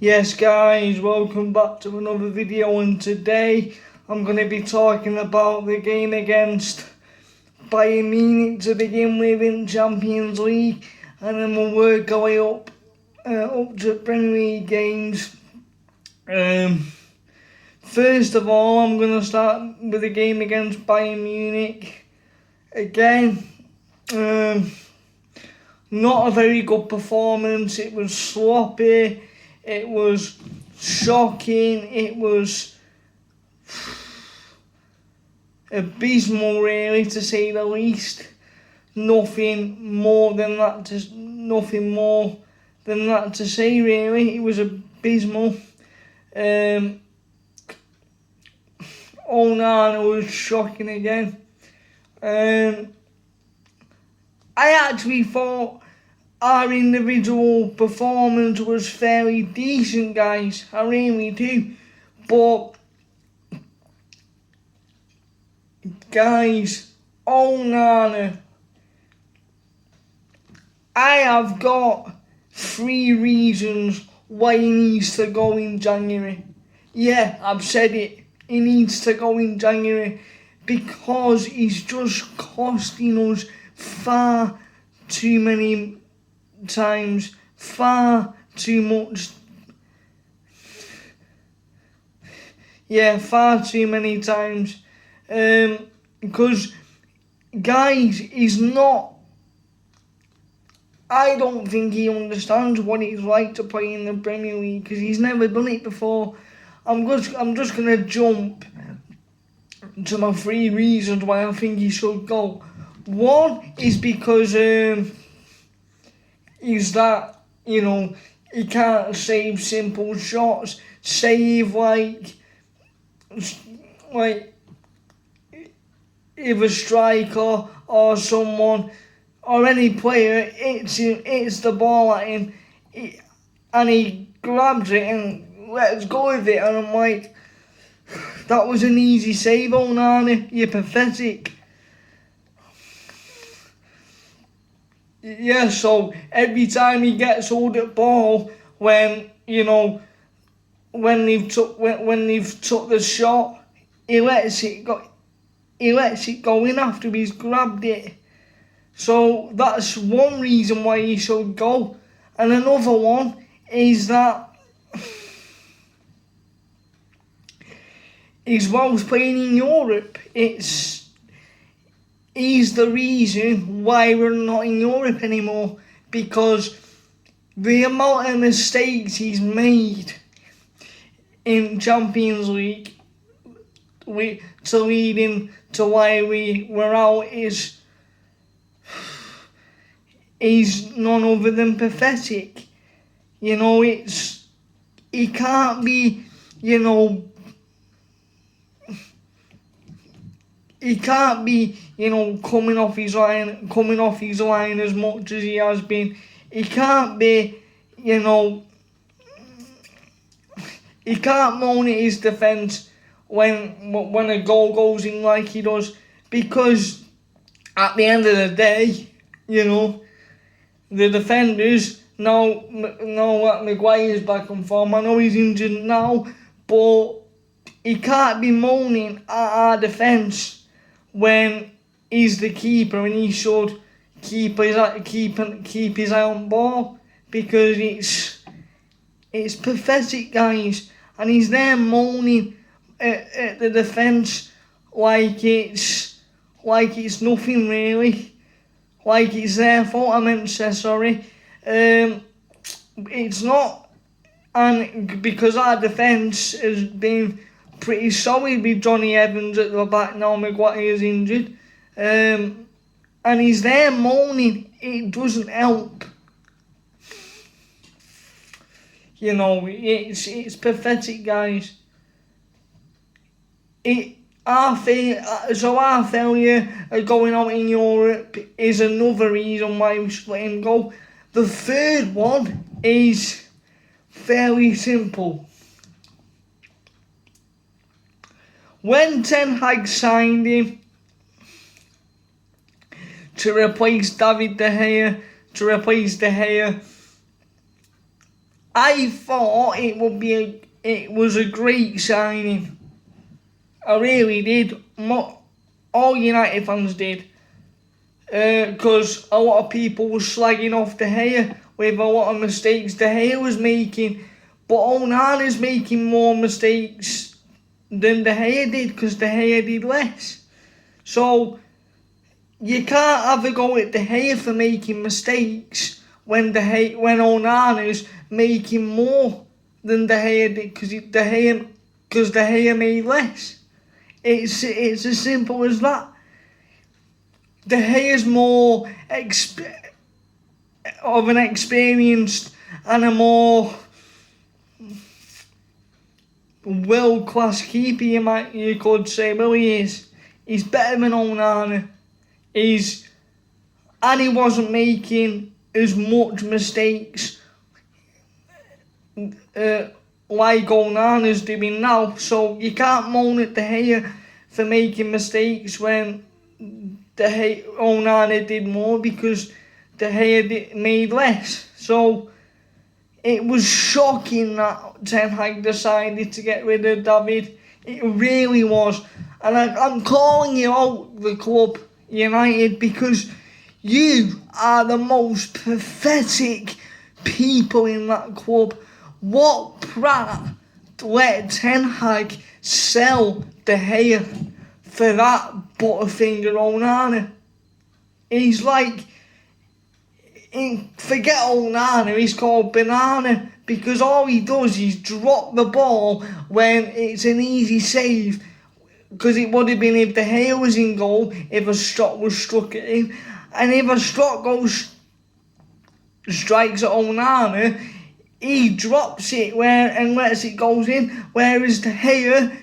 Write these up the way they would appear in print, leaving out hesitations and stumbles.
Yes guys, welcome back to another video, and today I'm going to be talking about the game against Bayern Munich to begin with in Champions League, and then we'll work our way up to Premier League games. First of all, I'm going to start with the game against Bayern Munich. Again, not a very good performance. It was sloppy, it was shocking, it was abysmal really, to say the least. Nothing more than that to say really. It was abysmal. Onana was shocking again. I actually thought our individual performance was fairly decent, guys. I really do. But, guys, Onana, I have got 3 reasons why he needs to go in January. Yeah, I've said it. He needs to go in January because he's just costing us far too many times, far too much. Yeah, far too many times. Because, guys, he's not. I don't think he understands what it's like to play in the Premier League because he's never done it before. I'm just gonna jump to my 3 reasons why I think he should go. One is because is that, he can't save simple shots, save like if a striker or someone or any player hits the ball at him and he grabs it and lets go with it, and I'm like, that was an easy save, Onana, you're pathetic. Yeah, so every time he gets hold of the ball, when they've took the shot, he lets it go in after he's grabbed it. So that's one reason why he should go. And another one is that he's whilst playing in Europe. He's the reason why we're not in Europe anymore, because the amount of mistakes he's made in Champions League leading to why we were out is none other than pathetic. He can't be, he can't be, coming off his line as much as he has been. He can't be, he can't moan at his defence when a goal goes in like he does, because at the end of the day, the defenders, now that Maguire's back on form, I know he's injured now, but he can't be moaning at our defence when he's the keeper and he should keep his eye on ball, because it's pathetic, guys, and he's there moaning at the defence like it's nothing really, like it's their fault. I meant to say, sorry. It's not, and because our defence has been pretty solid with Johnny Evans at the back now, Maguire's injured, and he's there moaning. It doesn't help. It's pathetic, guys. Our failure of going out in Europe is another reason why we should let him go. The third one is fairly simple. When Ten Hag signed him to replace David De Gea, I thought it was a great signing. I really did. All United fans did. Because a lot of people were slagging off De Gea with a lot of mistakes De Gea was making. But Onana's making more mistakes than De Gea did, because De Gea did less. So you can't have a go at De Gea for making mistakes when Onana's making more than De Gea did, because De Gea made less. It's as simple as that. De Gea's more of an experienced and a more world-class keeper, you could say. Well, he is. He's better than Onana. And he wasn't making as much mistakes like Onana's doing now. So you can't moan at De Gea for making mistakes when Onana did more, because De Gea made less. So it was shocking that Ten Hag decided to get rid of David. It really was. And I'm calling you out, the club, United, because you are the most pathetic people in that club. What prat let Ten Hag sell De Gea for that Butterfinger Onana? He's like, forget Onana, he's called Banana, because all he does is drop the ball when it's an easy save, because it would have been if De Gea was in goal, if a shot was struck at him, and if a shot strikes at Onana, he drops it and lets it goes in, whereas De Gea,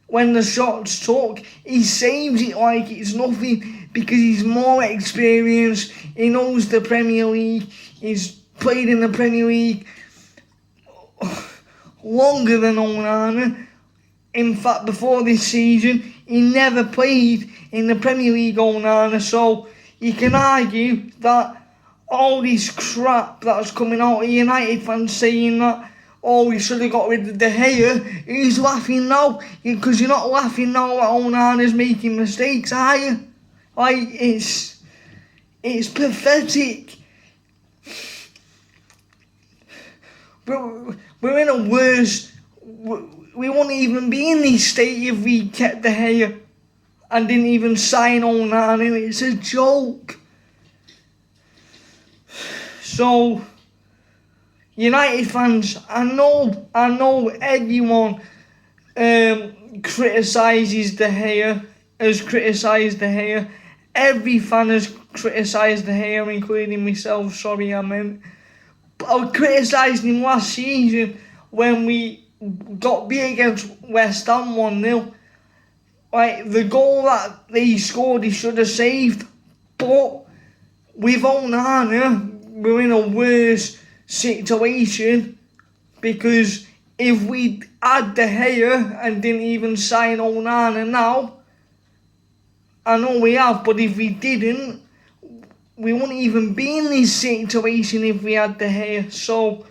when the shot's took, he saves it like it's nothing, because he's more experienced, he knows the Premier League, he's played in the Premier League longer than Onana. In fact, before this season, he never played in the Premier League, Onana, so you can argue that all this crap that's coming out of United fans saying that, oh, we should have got rid of De Gea, who's laughing now? Because you're not laughing now that Onana's making mistakes, are you? Like, it's pathetic. We're in a worse... We wouldn't even be in this state if we kept De Gea and didn't even sign Onana. It's a joke. So, United fans, I know everyone criticises De Gea, has criticised De Gea. Every fan has criticised De Gea, including myself, sorry I meant. But I criticised him last season when we got beat against West Ham 1-0. Like, the goal that they scored, he should have saved. But with Onana, we're in a worse situation, because if we had De Gea and didn't even sign Onana now, I know we have, but if we didn't, we wouldn't even be in this situation if we had De Gea. So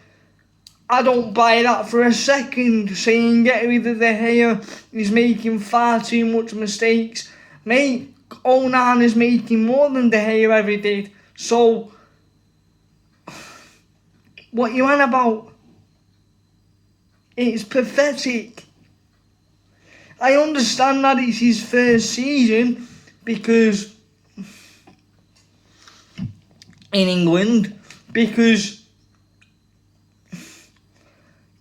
I don't buy that for a second, saying get rid of De Gea, he's making far too much mistakes. Mate, Onana's making more than De Gea ever did. So what you on about? It's pathetic. I understand that it's his first season, because in England, because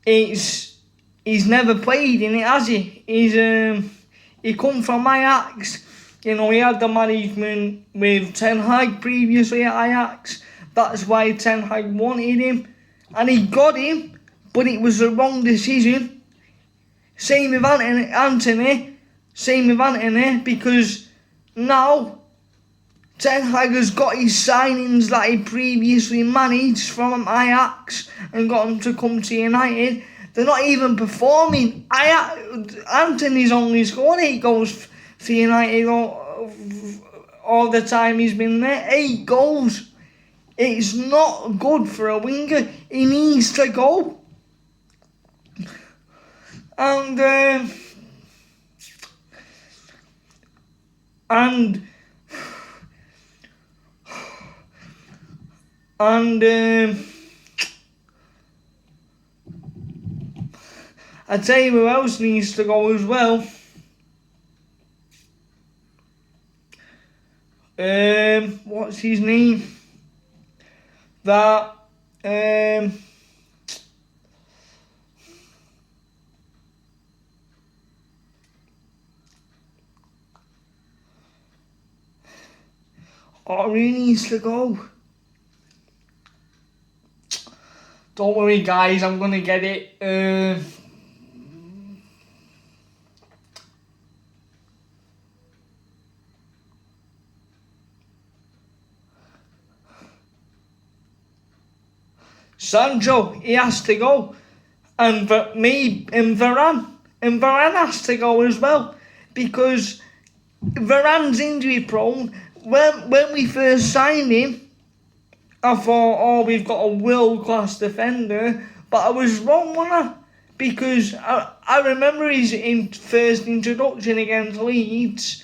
he's never played in it, has he? He come from Ajax. You know, he had the management with Ten Hag previously at Ajax. That's why Ten Hag wanted him, and he got him, but it was the wrong decision. Same with Anthony, because now Ten Hag has got his signings that he previously managed from Ajax and got them to come to United. They're not even performing. Anthony's only scored 8 goals for United all the time he's been there. 8 goals. It's not good for a winger. He needs to go. and and I tell you who else needs to go as well. What's his name? That really needs to go. Don't worry, guys, I'm gonna get it. Sancho, he has to go, and Varane has to go as well, because Varane's injury prone. When we first signed him, I thought, oh, we've got a world class defender, but I was wrong, wasn't I? Because I remember his first introduction against Leeds,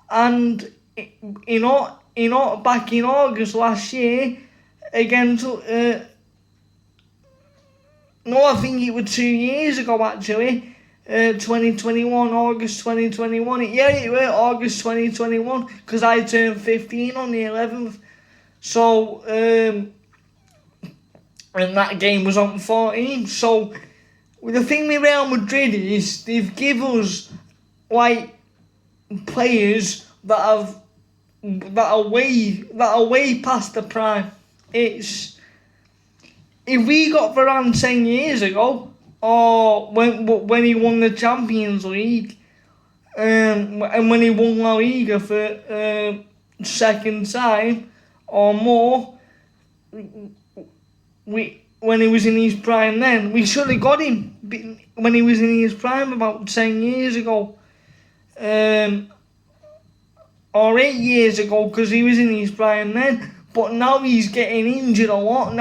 and back in August last year against. No, I think it was 2 years ago actually. 2021, August 2021. Yeah, it was August 2021 because I turned 15 on the 11th. So, and that game was on 14. So, the thing with Real Madrid is they've given us like players that are way past the prime. If we got Varane 10 years ago, or when he won the Champions League, and when he won La Liga for second time or more, when he was in his prime then, we should have got him when he was in his prime about 10 years ago. Or 8 years ago, because he was in his prime then. But now he's getting injured a lot.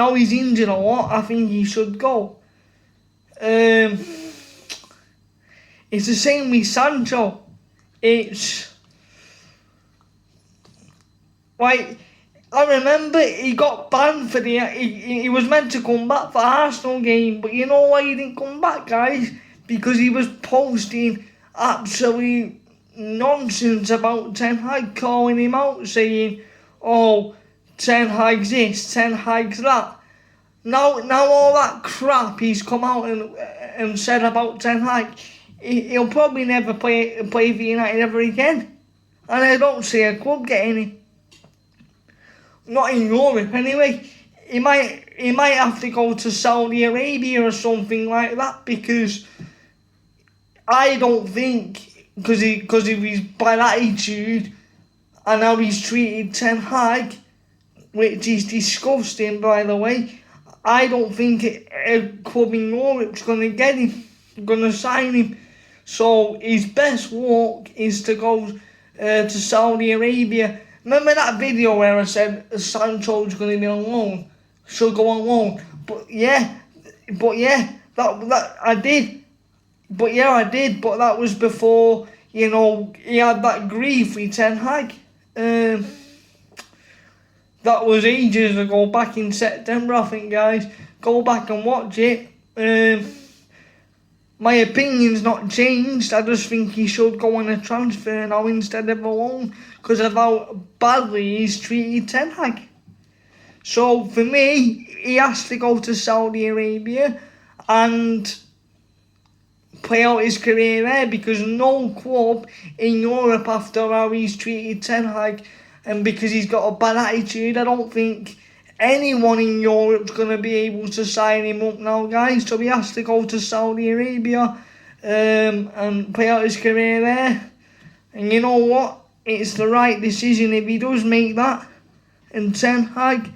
I think he should go. It's the same with Sancho. It's like, I remember he got banned for he was meant to come back for Arsenal game, but you know why he didn't come back, guys? Because he was posting absolute nonsense about Ten Hag, calling him out, saying, oh, Ten Hag's this, Ten Hag's that. Now all that crap he's come out and said about Ten Hag, he'll probably never play for United ever again. And I don't see a club getting him. Not in Europe anyway. He might have to go to Saudi Arabia or something like that, because I don't think, because of his bad attitude and how he's treated Ten Hag, which is disgusting, by the way, I don't think a club in Europe's going to get him, going to sign him. So his best walk is to go to Saudi Arabia. Remember that video where I said Sancho's going to be on loan? Should go on loan. But yeah, that I did. But yeah, I did. But that was before, he had that grief with Ten Hag. That was ages ago, back in September, I think, guys. Go back and watch it. My opinion's not changed. I just think he should go on a transfer now instead of a loan, because of how badly he's treated Ten Hag. So for me, he has to go to Saudi Arabia and play out his career there, because no club in Europe, after how he's treated Ten Hag, and because he's got a bad attitude, I don't think anyone in Europe's going to be able to sign him up now, guys. So he has to go to Saudi Arabia and play out his career there. And you know what? It's the right decision if he does make that. And Ten Hag,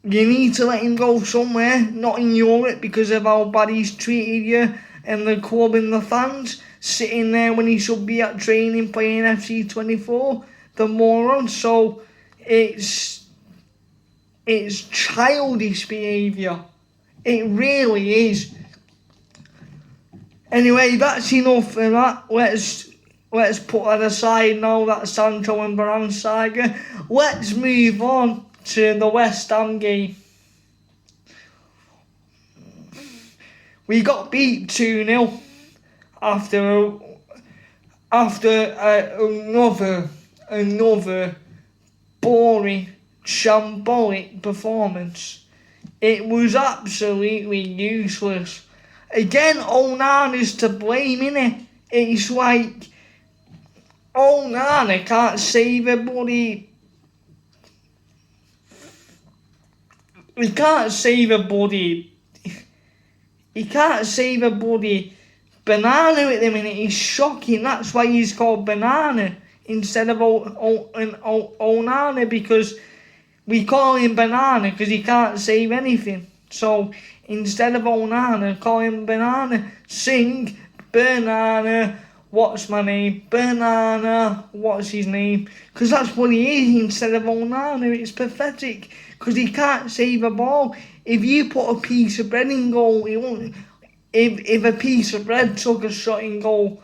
you need to let him go somewhere, not in Europe, because of how bad he's treated you and the club and the fans, sitting there when he should be at training playing FC24. The moron. So it's childish behaviour. It really is. Anyway, that's enough of that. Let's put that aside now, that Sancho and Varane saga. Let's move on to the West Ham game. We got beat 2-0 after another boring, shambolic performance. It was absolutely useless. Again, Onana's to blame, innit? It's like Onana can't save a bloody... He can't save a bloody banana at the minute. He's shocking. That's why he's called Banana instead of Onana, because we call him Banana because he can't save anything. So instead of Onana, call him Banana. Sing Banana, what's my name? Banana, what's his name? Because that's what he is instead of Onana. It's pathetic because he can't save a ball. If you put a piece of bread in goal, he won't. If a piece of bread took a shot in goal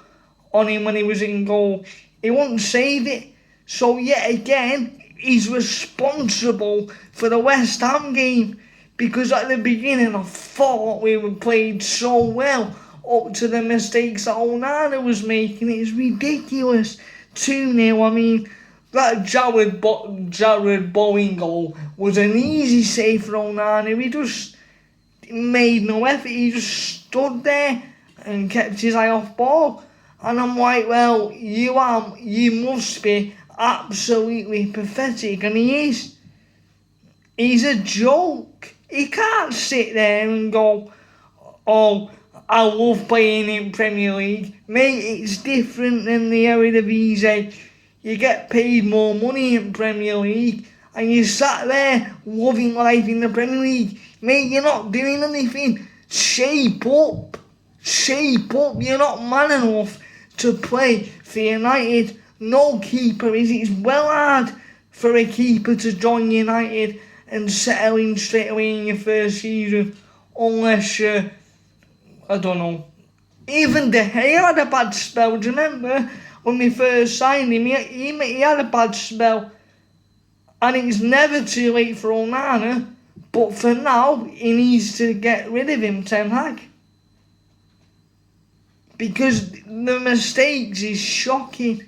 on him when he was in goal, he won't save it. So yet again, he's responsible for the West Ham game, because at the beginning I thought we were played so well up to the mistakes that Onana was making. It's ridiculous. 2-0, I mean, that Jared Bowen goal was an easy save for Onana. He just made no effort. He just stood there and kept his eye off ball. And I'm like, well, you must be absolutely pathetic. And he is. He's a joke. He can't sit there and go, oh, I love playing in Premier League. Mate, it's different than the Eredivisie. You get paid more money in Premier League, and you sat there loving life in the Premier League. Mate, you're not doing anything. Shape up. You're not man enough to play for United. No keeper is. It's well hard for a keeper to join United and settle in straight away in your first season, unless you're, I don't know. Even De Gea had a bad spell. Do you remember when we first signed him? He had a bad spell. And it's never too late for Onana, but for now, he needs to get rid of him, Ten Hag. Because the mistakes is shocking.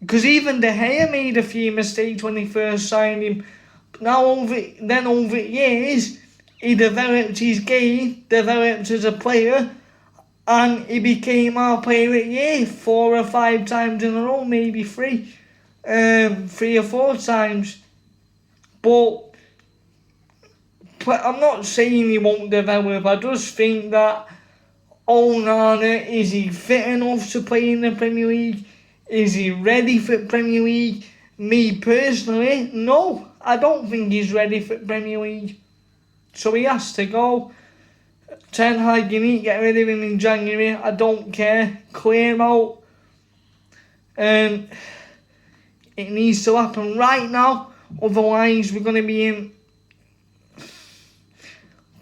Because even De Gea made a few mistakes when he first signed him. Now over years, he developed his game, developed as a player, and he became our player of the year 4 or 5 times in a row, maybe 3 or 4 times. But I'm not saying he won't develop. I just think that Onana, is he fit enough to play in the Premier League? Is he ready for Premier League? Me personally, no. I don't think he's ready for Premier League. So he has to go. Ten Hag, you need to get rid of him in January. I don't care. Clear him out. It needs to happen right now. Otherwise, we're going to be in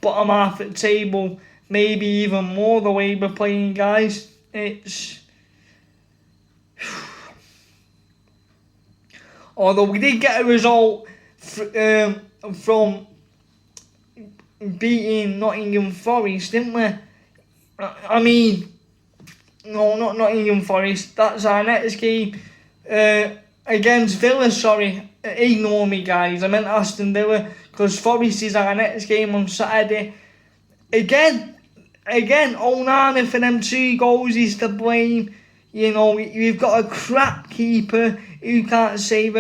bottom half at the table. Maybe even more the way we're playing, guys. Although we did get a result from beating Nottingham Forest, didn't we? I mean, no, not Nottingham Forest. That's our next game against Villa. Sorry, ignore me, guys. I meant Aston Villa, because Forest is our next game on Saturday. Again, Onana for them 2 goals is to blame. You know, we've got a crap keeper who can't save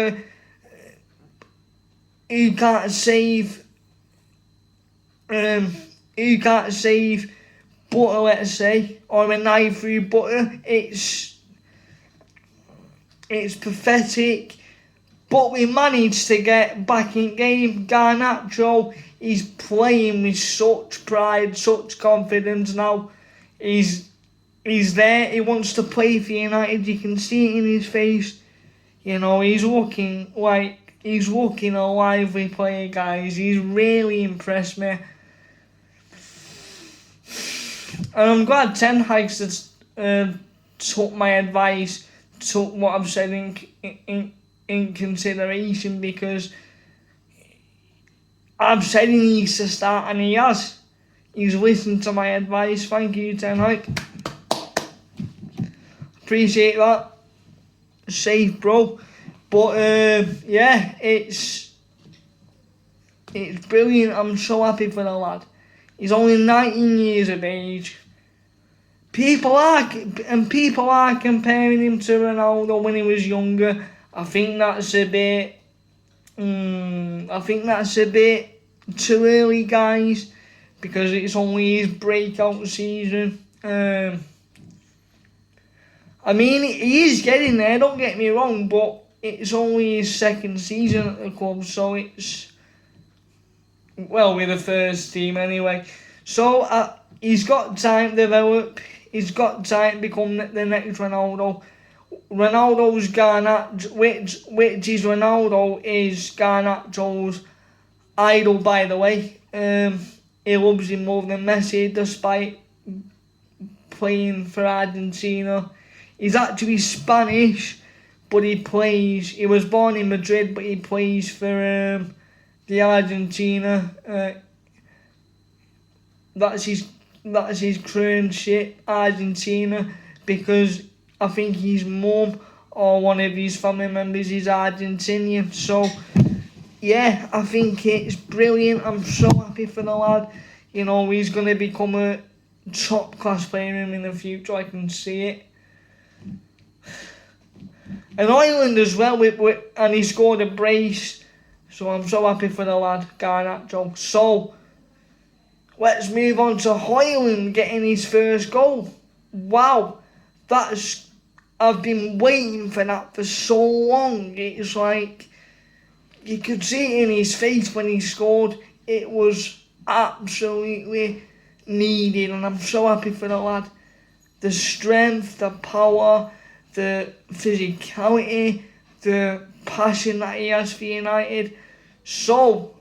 butter, let's say, or a knife through butter. It's pathetic, but we managed to get back in game. Garnacho is playing with such pride, such confidence now. He's there. He wants to play for United. You can see it in his face. You know, he's looking a lively player, guys. He's really impressed me. And I'm glad Ten Hag's took my advice, took what I've said in consideration, because I've said he needs to start and he has. He's listened to my advice. Thank you, Ten Hag. Appreciate that. Safe, bro. But yeah, it's brilliant. I'm so happy for the lad. He's only 19 years of age. People are comparing him to Ronaldo when he was younger. I think that's a bit too early, guys, because it's only his breakout season. I mean, he is getting there, don't get me wrong, but it's only his second season at the club, so it's, well, with the first team anyway. So he's got time to develop, he's got time to become the next Ronaldo. Ronaldo's Garnacho, which is Ronaldo, is Garnacho's idol, by the way. He loves him more than Messi, despite playing for Argentina. He's actually Spanish, but he was born in Madrid, but he plays for the Argentina. That's his current shit, Argentina, because I think his mum or one of his family members is Argentinian. So yeah, I think it's brilliant. I'm so happy for the lad. You know, he's going to become a top class player in the future. I can see it. And Ireland as well, and he scored a brace. So I'm so happy for the lad, Garnacho. So let's move on to Højlund getting his first goal. Wow, I've been waiting for that for so long. It's like, you could see it in his face when he scored. It was absolutely needed, and I'm so happy for the lad. The strength, the power, the physicality, the passion that he has for United. So,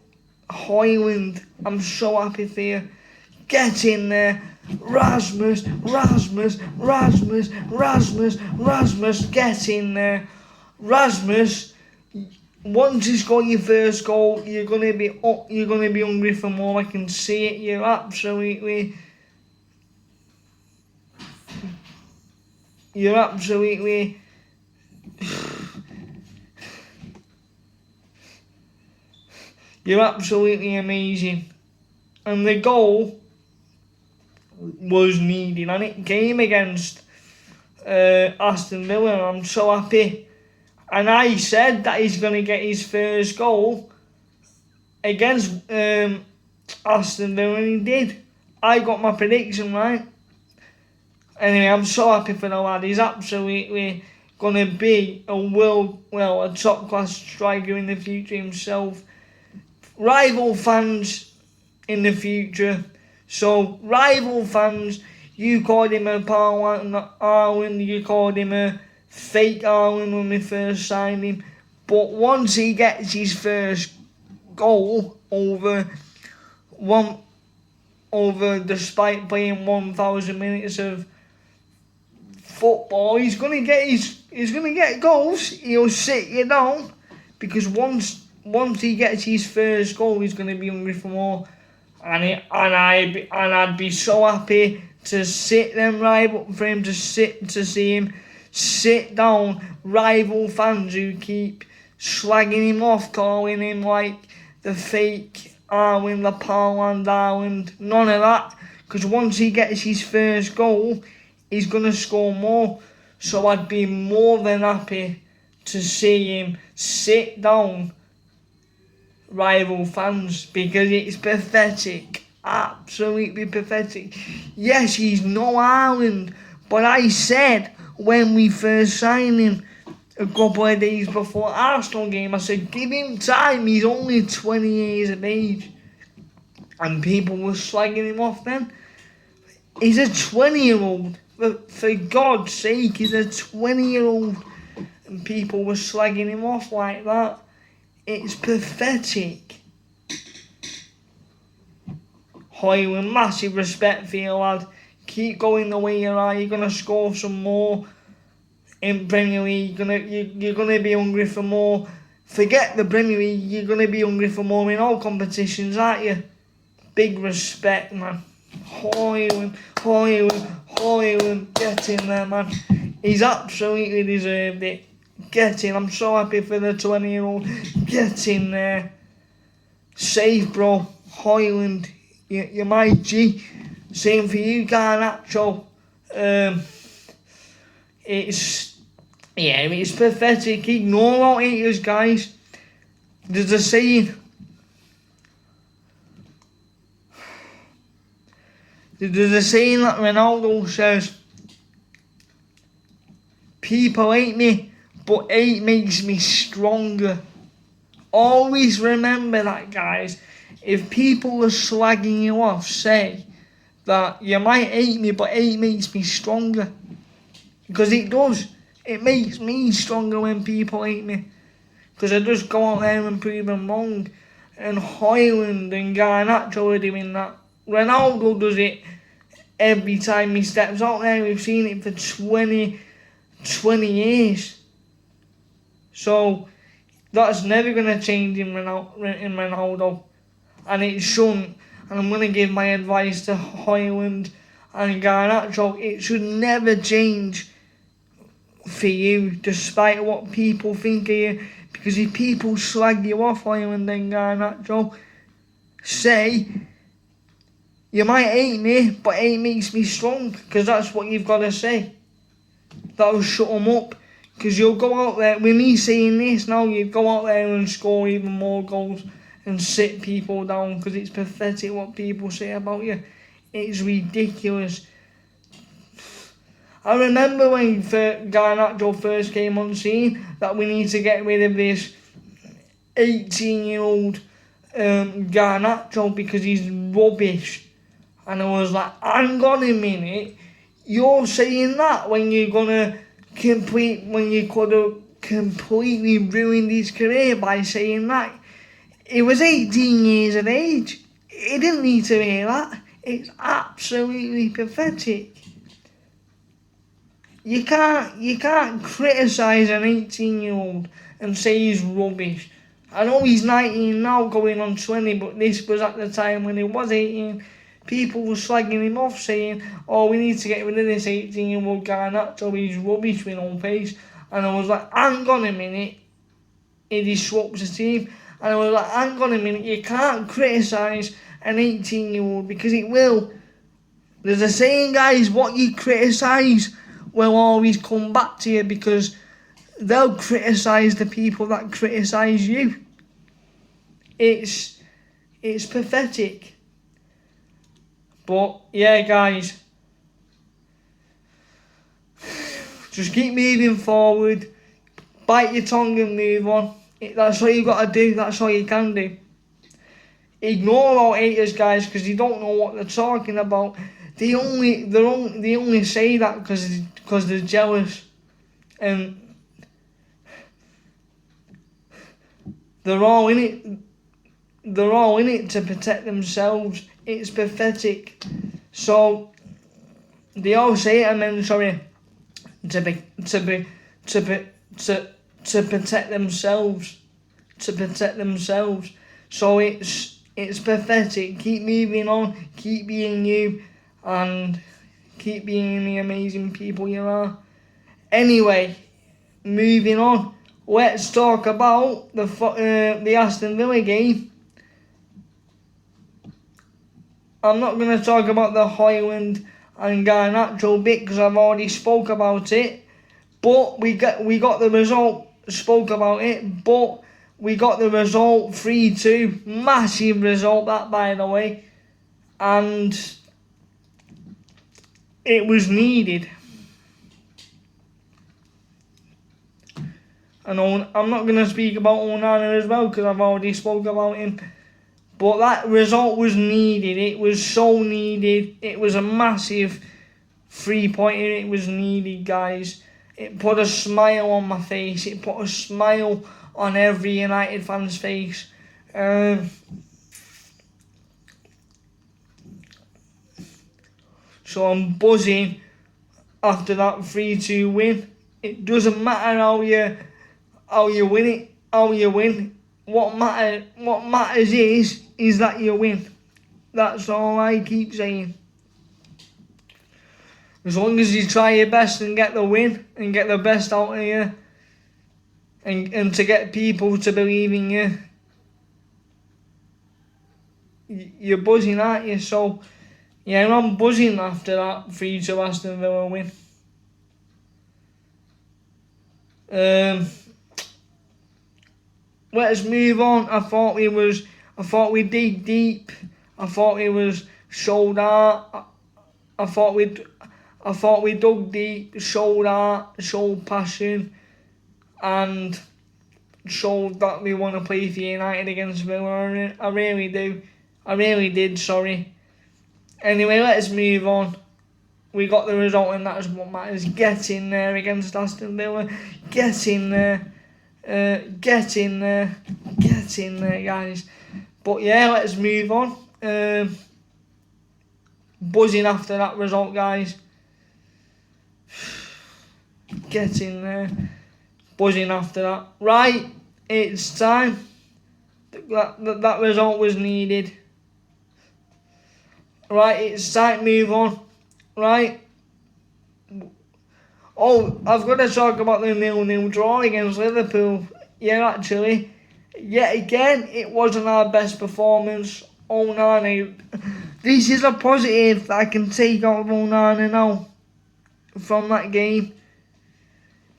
Højlund, I'm so happy for you. Get in there. Rasmus, get in there. Rasmus, once you score your first goal, you're gonna be hungry for more. I can see it. You're absolutely amazing. And the goal was needed, and it came against Aston Villa. I'm so happy. And I said that he's going to get his first goal against Aston Villa, and he did. I got my prediction right. Anyway, I'm so happy for the lad. He's absolutely going to be a top class striker in the future himself. Rival fans in the future. So, rival fans, you called him a Haaland, you called him a fake Haaland when we first signed him. But once he gets his first goal despite playing 1,000 minutes of football, he's gonna get goals. He'll sit you down, because once he gets his first goal, he's gonna be hungry for more. And I'd be so happy to sit them rival for him to see him sit down. Rival fans who keep slagging him off, calling him like the fake Haaland, the Haaland Haaland, none of that. Because once he gets his first goal, he's gonna score more. So I'd be more than happy to see him sit down, rival fans, because it's pathetic, absolutely pathetic. Yes, he's no Haaland, but I said when we first signed him a couple of days before Arsenal game, I said, give him time, he's only 20 years of age. And people were slagging him off then. He's a 20-year-old, for God's sake, he's a 20-year-old, and people were slagging him off like that. It's pathetic. Højlund, massive respect for you, lad. Keep going the way you are. You're going to score some more in Premier League. You're gonna be hungry for more. Forget the Premier League. You're going to be hungry for more in all competitions, aren't you? Big respect, man. Højlund, get in there, man. He's absolutely deserved it. Get in. I'm so happy for the 20-year-old. Get in there. Safe, bro. Højlund, you're my G. Same for you, Garnacho. It's pathetic. Ignore all haters, guys. There's a saying. There's a saying that Ronaldo says, people hate me, but hate makes me stronger. Always remember that, guys. If people are slagging you off, say that you might hate me, but hate makes me stronger. Because it does. It makes me stronger when people hate me. Because I just go out there and prove them wrong. And Højlund and Garnacho are doing that. Ronaldo does it every time he steps out there. We've seen it for 20 years. So that's never going to change in Ronaldo. And it shouldn't. And I'm going to give my advice to Højlund and Garnacho. It should never change for you, despite what people think of you. Because if people slag you off, Højlund and Garnacho, say, you might hate me, but hate makes me strong. Because that's what you've got to say. That'll shut them up. Because you'll go out there, with me saying this now, you'd go out there and score even more goals and sit people down, because it's pathetic what people say about you. It's ridiculous. I remember when Garnacho first came on scene that we need to get rid of this 18-year-old Garnacho because he's rubbish. And I was like, hang on a minute, you're saying that when you could have completely ruined his career by saying that. He was 18 years of age. He didn't need to hear that. It's absolutely pathetic. You can't criticise an 18-year-old and say he's rubbish. I know he's 19 now, going on 20, but this was at the time when he was 18. People were slagging him off, saying, oh, we need to get rid of this 18-year-old Garnacho, he's rubbish with no pace. And I was like, hang on a minute, he disrupts the team. And I was like, hang on a minute, you can't criticise an 18-year-old because it will. There's a saying, guys, what you criticise will always come back to you, because they'll criticise the people that criticise you. It's pathetic. But yeah, guys, just keep moving forward, bite your tongue and move on. That's all you got to do. That's all you can do. Ignore all haters, guys, because they don't know what they're talking about. They only say that because they're jealous, and they're all in it. They're all in it to protect themselves. It's pathetic. So they all say it, and then to protect themselves. So it's pathetic. Keep moving on. Keep being you, and keep being the amazing people you are. Anyway, moving on. Let's talk about the Aston Villa game. I'm not going to talk about the Højlund and Garnacho bit because I've already spoke about it. But we got the result, spoke about it, but we got the result 3-2. Massive result that, by the way. And it was needed. And I'm not going to speak about Onana as well because I've already spoke about him. But that result was needed. It was so needed. It was a massive 3-pointer. It was needed, guys. It put a smile on my face. It put a smile on every United fan's face. So So I'm buzzing after that 3-2 win. It doesn't matter how you win. What matters is that you win. That's all I keep saying. As long as you try your best and get the win and get the best out of you, and to get people to believe in you, you're buzzing, aren't you? So, yeah, I'm buzzing after that 3-2 Aston Villa win. Let's move on. I thought we dig deep. I thought we was showed art. I thought we dug deep, showed art, showed passion, and showed that we want to play for United against Villa. I really do. I really did, sorry. Anyway, let's move on. We got the result and that is what matters. Get in there against Aston Villa. Get in there. Get in there, guys. But yeah, let's move on. Buzzing after that result, guys. Get in there. Buzzing after that. Right, it's time. That result was needed. Right, it's time to move on. Right. Oh, I've got to talk about the 0-0 draw against Liverpool. Yeah, actually. Yet again, it wasn't our best performance. Onana. This is a positive that I can take out of Onana now from that game.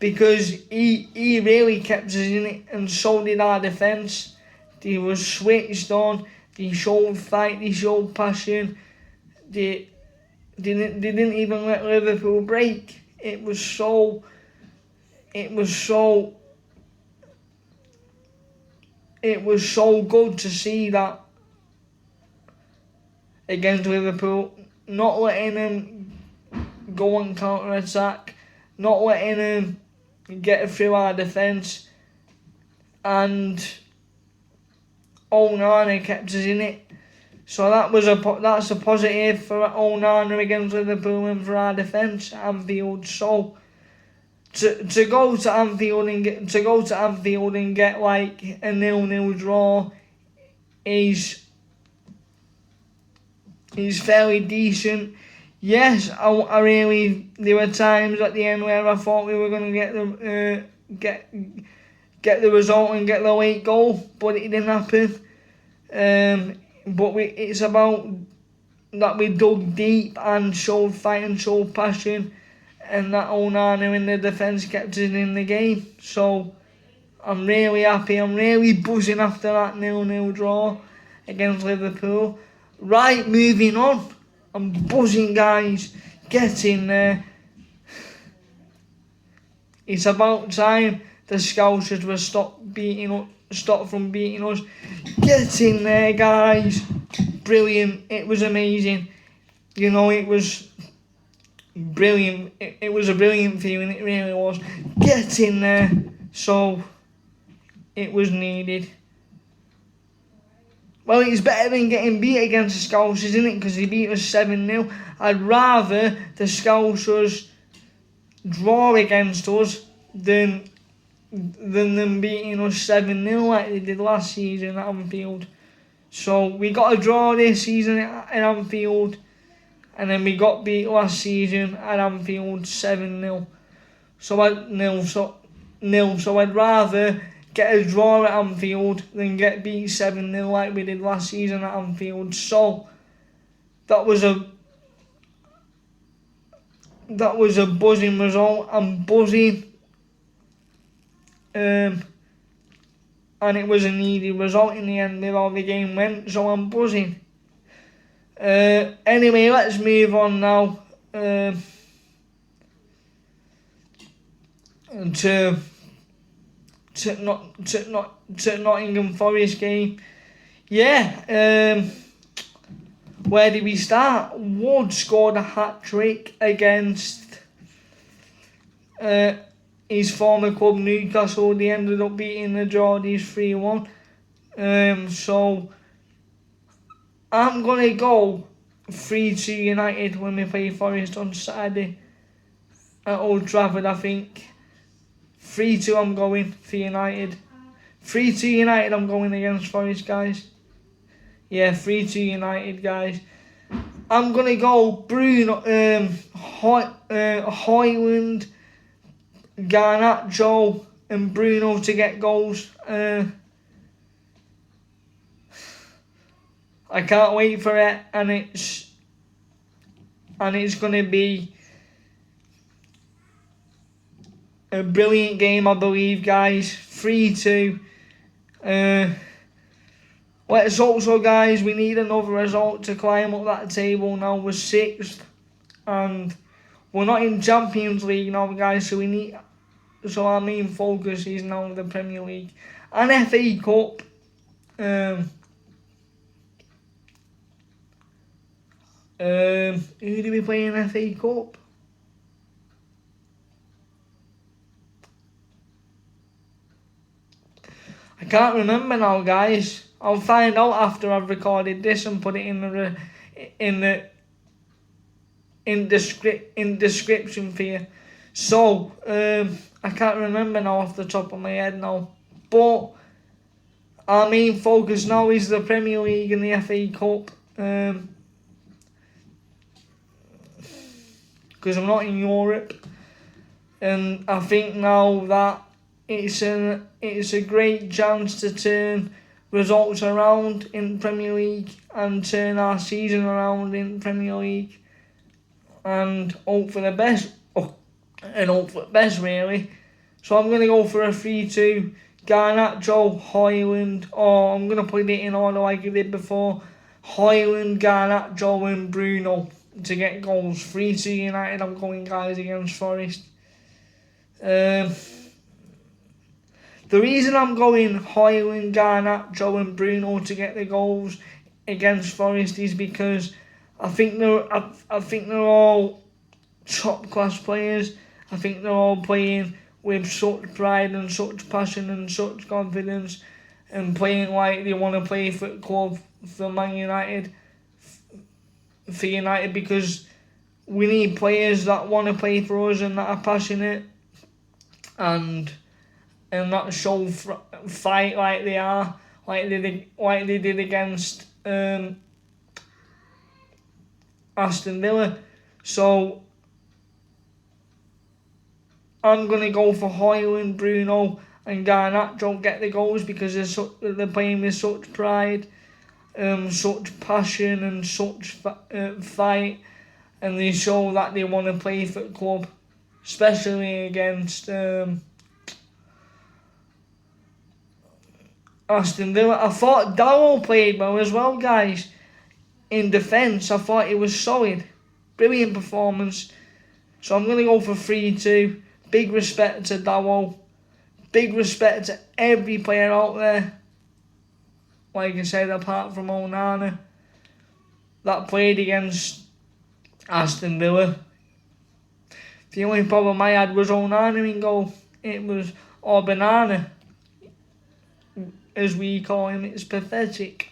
Because he really kept us in it, and so did our defence. They were switched on. They showed fight. They showed passion. They didn't even let Liverpool break. It was so good to see that against Liverpool, not letting them go on counter-attack, not letting them get through our defence, and Onana kept us in it. So that's a positive for Onana against Liverpool and for our defence at Anfield. So to go to Anfield and get like a 0-0 draw is fairly decent. Yes, I really, there were times at the end where I thought we were going to get the result and get the late goal, but it didn't happen. But it's about that we dug deep and showed fight and showed passion, and that Onana in the defence kept us in the game. So I'm really happy. I'm really buzzing after that 0-0 draw against Liverpool. Right, moving on. I'm buzzing, guys. Get in there. It's about time the Scousers will stop from beating us. Get in there, guys. Brilliant. It was amazing. You know, it was brilliant. It was a brilliant feeling. It really was. Get in there. So, it was needed. Well, it's better than getting beat against the Scousers, isn't it? Because they beat us 7-0. I'd rather the Scousers draw against us than them beating us 7-0 like they did last season at Anfield. So we got a draw this season at Anfield, and then we got beat last season at Anfield 7-0. So I'd rather get a draw at Anfield than get beat 7-0 like we did last season at Anfield. So that was a buzzing result. I'm buzzing. And it was a needed result in the end with how the game went, so I'm buzzing. Anyway, let's move on now to Nottingham Forest game. Yeah, where did we start? Wood scored a hat-trick against his former club Newcastle. They ended up beating the Geordies 3-1. So I'm going to go 3-2 United when we play Forest on Saturday at Old Trafford, I think. 3-2 I'm going for United. 3-2 United I'm going against Forest, guys. Yeah, 3-2 United, guys. I'm going to go Bruno, Højlund, Garnacho and Bruno to get goals. I can't wait for it, and it's going to be a brilliant game, I believe, guys. 3-2. Let's hope so, guys. We need another result to climb up that table now. We're 6th, and we're not in Champions League now, guys. So our main focus is now the Premier League and FA Cup. Who do we play in FA Cup? I can't remember now, guys. I'll find out after I've recorded this and put it in description for you. So I can't remember now off the top of my head now. But our main focus now is the Premier League and the FA Cup. Because I'm not in Europe, and I think now that it's a great chance to turn results around in Premier League and turn our season around in Premier League, and hope for the best. And hope for the best, really. So I'm gonna go for a 3-2. Garnacho, Højlund, or I'm gonna put it in order like I did before. Højlund, Garnacho, and Bruno to get goals. 3-2 United I'm going, guys, against Forest. The reason I'm going Højlund, Garnacho and Bruno to get the goals against Forest is because I think they're all top class players. I think they're all playing with such pride and such passion and such confidence, and playing like they want to play for the club, for Man United. For United, because we need players that want to play for us and that are passionate and that show fight like they are, like they did against Aston Villa. So I'm gonna go for Højlund, Bruno, and Garnacho get the goals because they're playing with such pride. Such passion and such fight, and they show that they want to play for the club, especially against Aston Villa. I thought Darrow played well as well, guys. In defence, I thought he was solid. Brilliant performance. So I'm going to go for 3-2. Big respect to Darrow. Big respect to every player out there. Like I said, apart from Onana, that played against Aston Villa. The only problem I had was Onana in goal. It was, or Banana, as we call him. It's pathetic.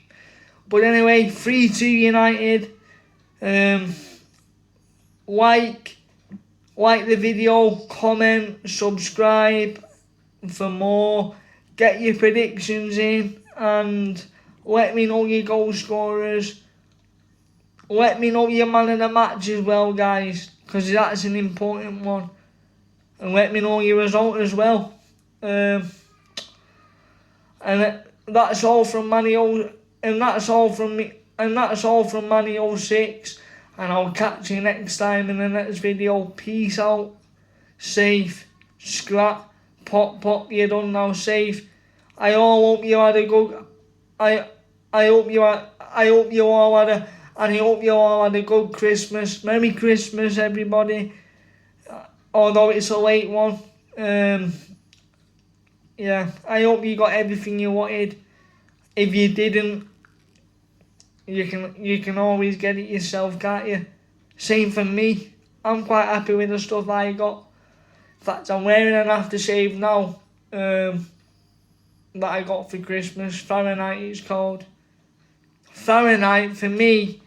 But anyway, 3-2 United. Like the video, comment, subscribe for more. Get your predictions in. And let me know your goal scorers. Let me know your man of the match as well, guys, because that's an important one. And let me know your result as well. And that's all from Manny. And that's all from me. And that's all from Manny 06. And I'll catch you next time in the next video. Peace out. Safe. Scrap. Pop. You're done now. Safe. I hope you all had a good Christmas. Merry Christmas, everybody. Although it's a late one. Yeah, I hope you got everything you wanted. If you didn't, you can always get it yourself, can't you? Same for me. I'm quite happy with the stuff I got. In fact, I'm wearing an aftershave now. That I got for Christmas. Fahrenheit it's called. Fahrenheit for me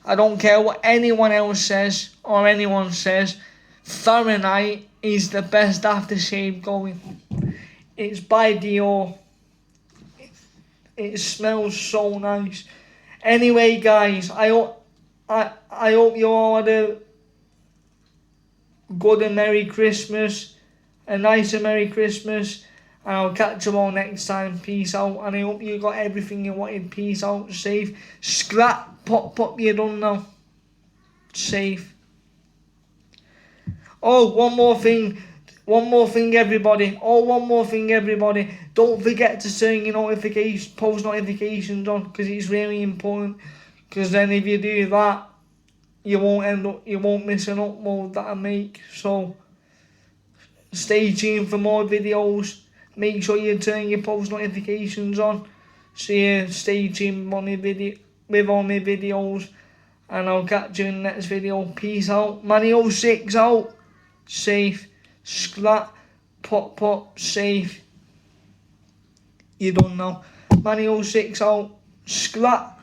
I don't care what anyone else says or anyone says. Fahrenheit is the best aftershave going. It's by Dior. It smells so nice. Anyway, guys, I hope you all had a good and Merry Christmas, a nice and Merry Christmas, and I'll catch you all next time. Peace out, and I hope you got everything you wanted. Peace out, safe. Scrap, pop, you're done now. Safe. Oh, one more thing, everybody. Don't forget to turn your post notifications on, because it's really important. Because then if you do that, you won't miss an upload that I make. So stay tuned for more videos. Make sure you turn your post notifications on, so you stay tuned with all my videos. And I'll catch you in the next video. Peace out. Manny06 out. Safe. Scrap. Pop, safe. You don't know. Manny06 out. Scrap.